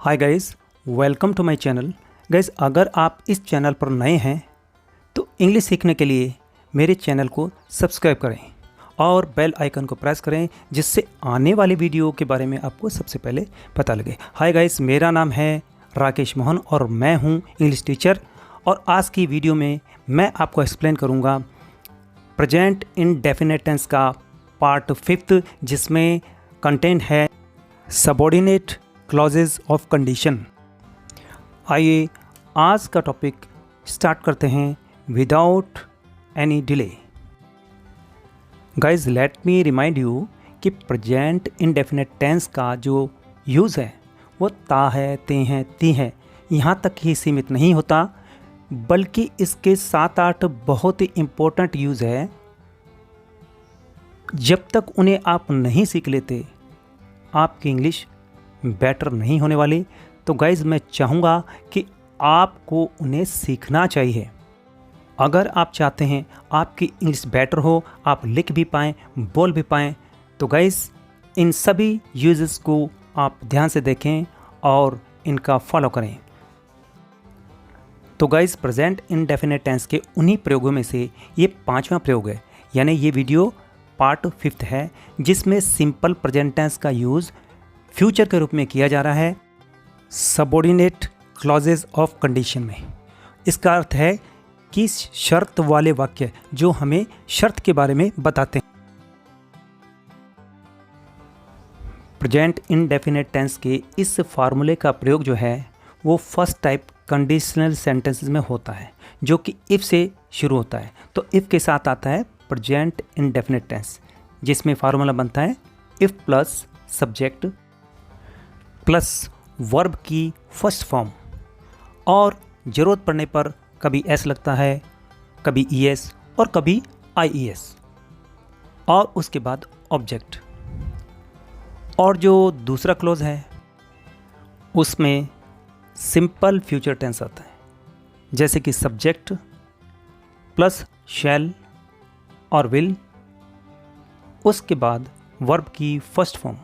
Hi guys, welcome to my channel. Guys, अगर आप इस चैनल पर नए हैं तो इंग्लिश सीखने के लिए मेरे चैनल को सब्सक्राइब करें और बेल आइकन को प्रेस करें, जिससे आने वाली वीडियो के बारे में आपको सबसे पहले पता लगे। हाय गाइस, मेरा नाम है राकेश मोहन और मैं हूं इंग्लिश टीचर। और आज की वीडियो में मैं आपको एक्सप्लेन करूंगा प्रेजेंट इंडेफिनिट टेंस का पार्ट 5, जिसमें कंटेंट है सबऑर्डिनेट क्लॉजेज ऑफ कंडीशन। आइए आज का टॉपिक स्टार्ट करते हैं without any delay. Guys, let me remind you कि प्रेजेंट इंडेफिनिट टेंस का जो यूज़ है वो ता है, ते हैं, ती है यहाँ तक ही सीमित नहीं होता, बल्कि इसके 7-8 बहुत ही इम्पोर्टेंट यूज़ है। जब तक उन्हें आप नहीं सीख लेते आपकी इंग्लिश बेटर नहीं होने वाली। तो गाइज़, मैं चाहूँगा कि आपको उन्हें सीखना चाहिए। अगर आप चाहते हैं आपकी इंग्लिश बेटर हो, आप लिख भी पाएँ, बोल भी पाएँ, तो गाइज़ इन सभी यूजेस को आप ध्यान से देखें और इनका फॉलो करें। तो गाइज़, प्रेजेंट इंडेफिनिट टेंस के उन्हीं प्रयोगों में से ये 5वां प्रयोग है, यानी ये वीडियो पार्ट 5 है, जिसमें सिंपल प्रेजेंट टेंस का यूज़ फ्यूचर के रूप में किया जा रहा है सबऑर्डिनेट क्लॉजेज ऑफ कंडीशन में। इसका अर्थ है कि शर्त वाले वाक्य जो हमें शर्त के बारे में बताते हैं। प्रेजेंट इंडेफिनिट टेंस के इस फार्मूले का प्रयोग जो है वो फर्स्ट टाइप कंडीशनल सेंटेंसेस में होता है, जो कि इफ़ से शुरू होता है। तो इफ़ के साथ आता है प्रेजेंट इंडेफिनिट टेंस, जिसमें फार्मूला बनता है if plus subject plus verb की फर्स्ट फॉर्म, और ज़रूरत पड़ने पर कभी एस लगता है, कभी ईएस और कभी आईईएस, और उसके बाद ऑब्जेक्ट। और जो दूसरा क्लोज है उसमें सिंपल फ्यूचर टेंस आता है, जैसे कि सब्जेक्ट प्लस शैल और विल, उसके बाद वर्ब की फर्स्ट फॉर्म,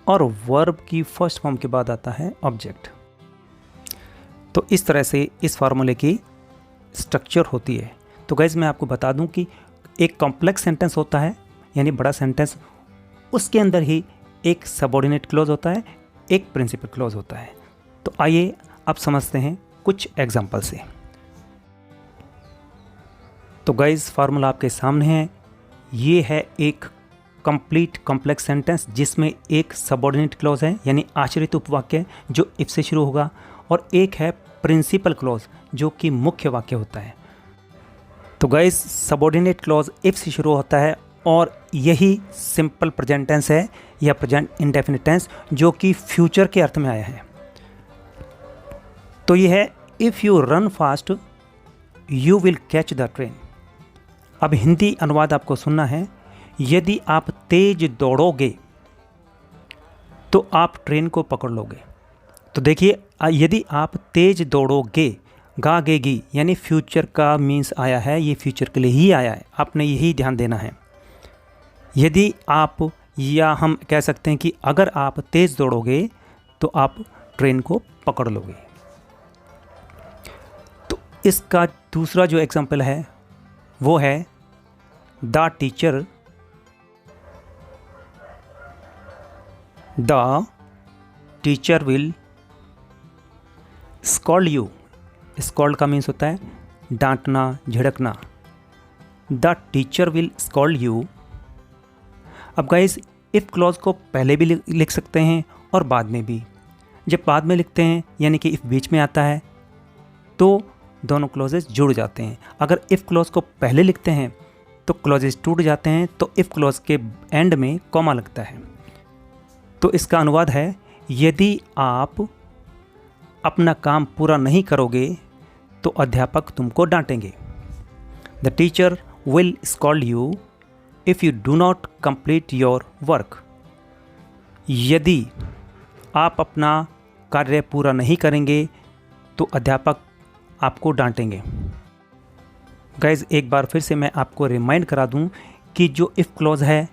और वर्ब की फर्स्ट फॉर्म के बाद आता है ऑब्जेक्ट। तो इस तरह से इस फार्मूले की स्ट्रक्चर होती है। तो गाइस, मैं आपको बता दूं कि एक कॉम्प्लेक्स सेंटेंस होता है, यानी बड़ा सेंटेंस, उसके अंदर ही एक सबऑर्डिनेट क्लॉज होता है, एक प्रिंसिपल क्लॉज होता है। तो आइए अब समझते हैं कुछ एग्जाम्पल से। तो गाइस, फार्मूला आपके सामने है। ये है एक कंप्लीट कॉम्प्लेक्स सेंटेंस जिसमें एक सबऑर्डिनेट क्लॉज है, यानी आश्रित उपवाक्य जो इफ से शुरू होगा, और एक है प्रिंसिपल क्लॉज जो कि मुख्य वाक्य होता है। तो गाइस, सबऑर्डिनेट क्लॉज इफ से शुरू होता है, और यही सिंपल प्रेजेंट टेंस है या प्रेजेंट इंडेफिनिट टेंस, जो कि फ्यूचर के अर्थ में आया है। तो ये है if you run fast you will catch the train. अब हिंदी अनुवाद आपको सुनना है। यदि आप तेज दौड़ोगे तो आप ट्रेन को पकड़ लोगे। तो देखिए, यदि आप तेज दौड़ोगे, गागेगी, यानी फ्यूचर का मीन्स आया है, ये फ्यूचर के लिए ही आया है, आपने यही ध्यान देना है। यदि आप, या हम कह सकते हैं कि अगर आप तेज दौड़ोगे तो आप ट्रेन को पकड़ लोगे। तो इसका दूसरा जो एग्जाम्पल है वो है the teacher will scold you. Scold का मीन्स होता है डांटना, झिड़कना। The teacher will scold you. अब गाइस, इफ़ क्लॉज को पहले भी लिख सकते हैं और बाद में भी। जब बाद में लिखते हैं, यानी कि इफ़ बीच में आता है, तो दोनों क्लॉजेस जुड़ जाते हैं। अगर इफ़ क्लॉज को पहले लिखते हैं तो क्लॉजेस टूट जाते हैं, तो इफ़ क्लॉज के एंड में कॉमा लगता है। तो इसका अनुवाद है, यदि आप अपना काम पूरा नहीं करोगे तो अध्यापक तुमको डांटेंगे। The teacher will scold you if you do not complete your work. यदि आप अपना कार्य पूरा नहीं करेंगे तो अध्यापक आपको डांटेंगे। गाइज, एक बार फिर से मैं आपको रिमाइंड करा दूं कि जो इफ़ क्लॉज है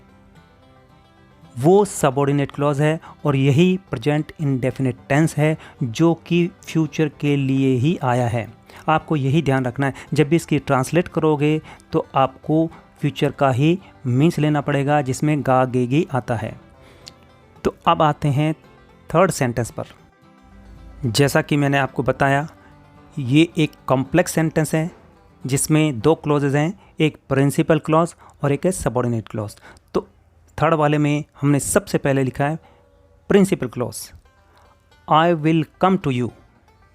वो सबऑर्डिनेट क्लॉज है और यही प्रेजेंट इंडेफिनिट टेंस है जो कि फ्यूचर के लिए ही आया है। आपको यही ध्यान रखना है, जब भी इसकी ट्रांसलेट करोगे तो आपको फ्यूचर का ही मीन्स लेना पड़ेगा जिसमें गा गेगी आता है। तो अब आते हैं थर्ड सेंटेंस पर। जैसा कि मैंने आपको बताया, ये एक कॉम्प्लेक्स सेंटेंस है जिसमें दो क्लॉजेज हैं, एक प्रिंसिपल क्लॉज और एक है सबऑर्डिनेट क्लॉज। तो थर्ड वाले में हमने सबसे पहले लिखा है principal clause, I will come to you,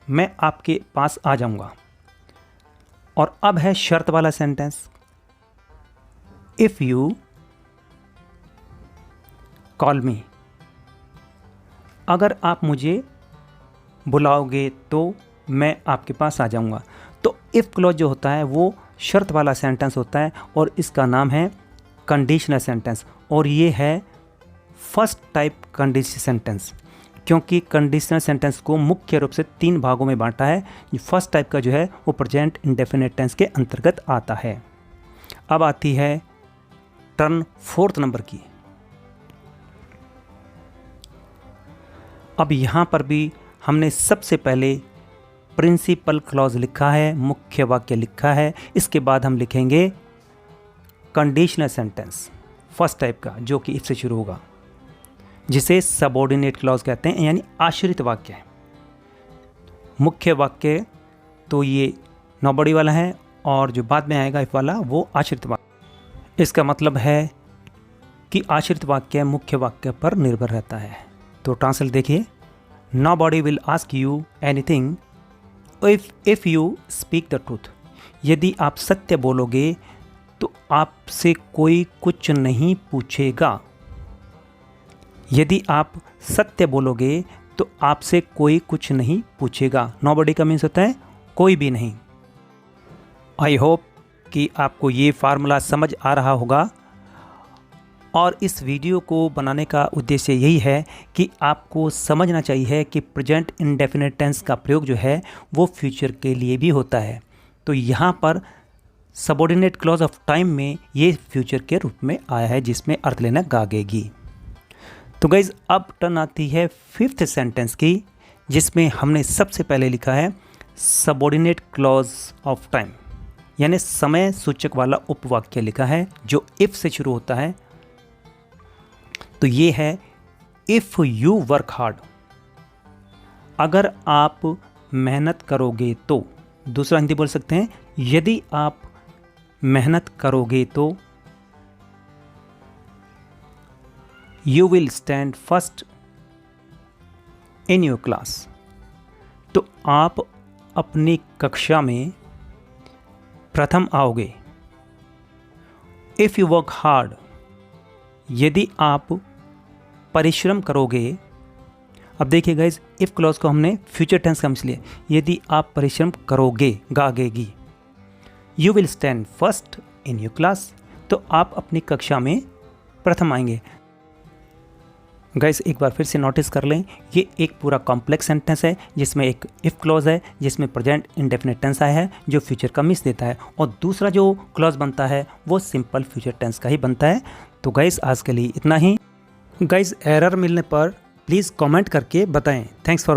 मैं आपके पास आ जाऊंगा। और अब है शर्त वाला सेंटेंस, इफ यू कॉल मी, अगर आप मुझे बुलाओगे तो मैं आपके पास आ जाऊंगा। तो इफ़ क्लॉज जो होता है वो शर्त वाला सेंटेंस होता है और इसका नाम है कंडीशनल सेंटेंस, और ये है फर्स्ट टाइप कंडीशनल सेंटेंस, क्योंकि कंडीशनल सेंटेंस को मुख्य रूप से 3 भागों में बांटा है। फर्स्ट टाइप का जो है वो प्रेजेंट इंडेफिनिट टेंस के अंतर्गत आता है। अब आती है टर्न 4th नंबर की। अब यहाँ पर भी हमने सबसे पहले प्रिंसिपल क्लॉज लिखा है, मुख्य वाक्य लिखा है, इसके बाद हम लिखेंगे कंडीशनल सेंटेंस फर्स्ट टाइप का जो कि इफ से शुरू होगा, जिसे सबऑर्डिनेट क्लॉज कहते हैं, यानी आश्रित वाक्य है। मुख्य वाक्य तो ये नोबडी वाला है और जो बाद में आएगा इफ वाला वो आश्रित वाक्य। इसका मतलब है कि आश्रित वाक्य मुख्य वाक्य पर निर्भर रहता है। तो ट्रांसलेट देखिए, nobody will ask you anything if you speak the truth, यदि आप सत्य बोलोगे तो आपसे कोई कुछ नहीं पूछेगा। यदि आप सत्य बोलोगे तो आपसे कोई कुछ नहीं पूछेगा। नोबडी का मीन्स होता है कोई भी नहीं। आई होप कि आपको ये फार्मूला समझ आ रहा होगा, और इस वीडियो को बनाने का उद्देश्य यही है कि आपको समझना चाहिए कि प्रेजेंट इंडेफिनिट टेंस का प्रयोग जो है वो फ्यूचर के लिए भी होता है। तो यहाँ पर सबऑर्डिनेट क्लॉज ऑफ टाइम में ये फ्यूचर के रूप में आया है, जिसमें अर्थ लेना गागेगी। तो गाइज अब टर्न आती है 5th सेंटेंस की, जिसमें हमने सबसे पहले लिखा है सबऑर्डिनेट क्लॉज ऑफ टाइम, यानी समय सूचक वाला उपवाक्य लिखा है जो इफ से शुरू होता है। तो ये है इफ़ यू वर्क हार्ड, अगर आप मेहनत करोगे तो। दूसरा हिंदी बोल सकते हैं, यदि आप मेहनत करोगे तो। You will stand first in your class, तो आप अपनी कक्षा में प्रथम आओगे। इफ़ यू वर्क हार्ड, यदि आप परिश्रम करोगे। अब देखिए गाइज, इफ क्लॉज को हमने फ्यूचर टेंस का इसलिए, यदि आप परिश्रम करोगे गागेगी। You will stand first in your class, तो आप अपनी कक्षा में प्रथम आएंगे। गाइज एक बार फिर से नोटिस कर लें, ये एक पूरा कॉम्प्लेक्स सेंटेंस है जिसमें एक इफ क्लॉज है जिसमें प्रेजेंट इंडेफिनिट टेंस आया है जो फ्यूचर का मीन्स देता है, और दूसरा जो क्लॉज बनता है वो सिंपल फ्यूचर टेंस का ही बनता है। तो गाइज आज के लिए इतना ही। गाइज एरर मिलने पर प्लीज़ कमेंट करके बताएं। Thanks for